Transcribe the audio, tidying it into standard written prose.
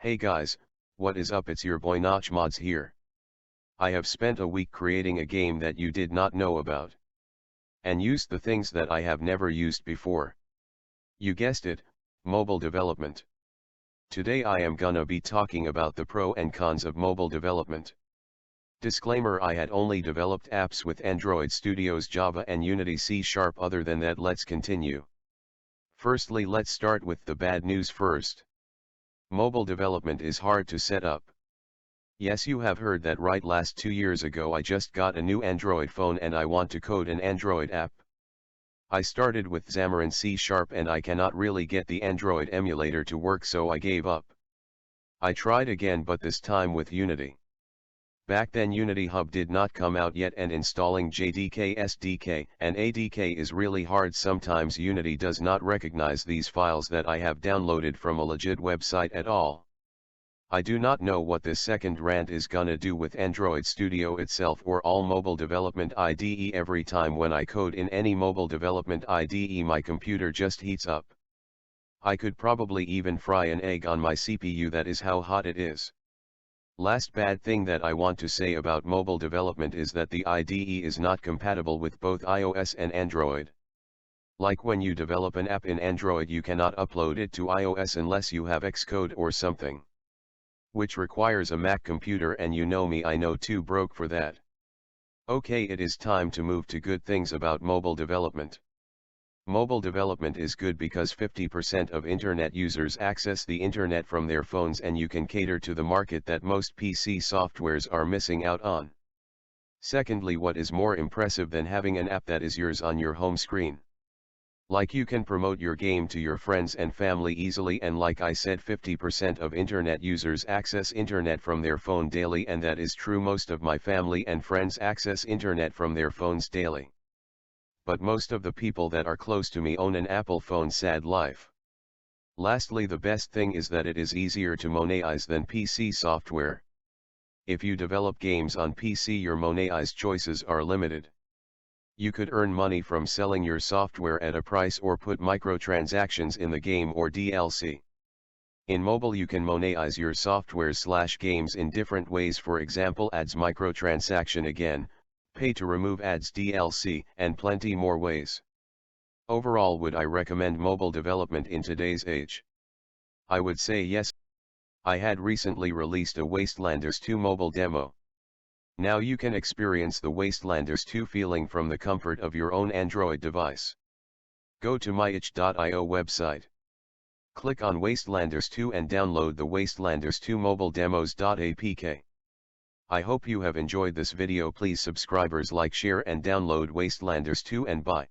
Hey guys, what is up? It's your boy Notchmods here. I have spent a week creating a game that you did not know about. And used the things that I have never used before. You guessed it, mobile development. Today I am gonna be talking about the pros and cons of mobile development. Disclaimer: I had only developed apps with Android Studios Java and Unity C#. Other than that, let's continue. Firstly, let's start with the bad news first. Mobile development is hard to set up. Yes, you have heard that right. Last 2 years ago I just got a new Android phone and I want to code an Android app. I started with Xamarin C# and I cannot really get the Android emulator to work, so I gave up. I tried again, but this time with Unity. Back then Unity Hub did not come out yet, and installing JDK SDK and ADK is really hard. Sometimes Unity does not recognize these files that I have downloaded from a legit website at all. I do not know what this second rant is gonna do with Android Studio itself or all mobile development IDE. Every time when I code in any mobile development IDE, my computer just heats up. I could probably even fry an egg on my CPU, that is how hot it is. Last bad thing that I want to say about mobile development is that the IDE is not compatible with both iOS and Android. Like when you develop an app in Android, you cannot upload it to iOS unless you have Xcode or something, which requires a Mac computer, and you know me, I know too broke for that. Okay, it is time to move to good things about mobile development. Mobile development is good because 50% of internet users access the internet from their phones, and you can cater to the market that most PC softwares are missing out on. Secondly, what is more impressive than having an app that is yours on your home screen? Like, you can promote your game to your friends and family easily, and like I said, 50% of internet users access internet from their phone daily, and that is true. Most of my family and friends access internet from their phones daily. But most of the people that are close to me own an Apple phone. Sad life. Lastly, the best thing is that it is easier to monetize than PC software. If you develop games on PC, your monetize choices are limited. You could earn money from selling your software at a price, or put microtransactions in the game or DLC. In mobile, you can monetize your software/games in different ways. For example, ads, microtransaction again, pay to remove ads, DLC, and plenty more ways. Overall, would I recommend mobile development in today's age? I would say yes. I had recently released a Wastelanders 2 mobile demo. Now you can experience the Wastelanders 2 feeling from the comfort of your own Android device. Go to myitch.io website. Click on Wastelanders 2 and download the Wastelanders 2 mobile demos.apk. I hope you have enjoyed this video. Please subscribers, like, share and download Wastelanders 2, and bye.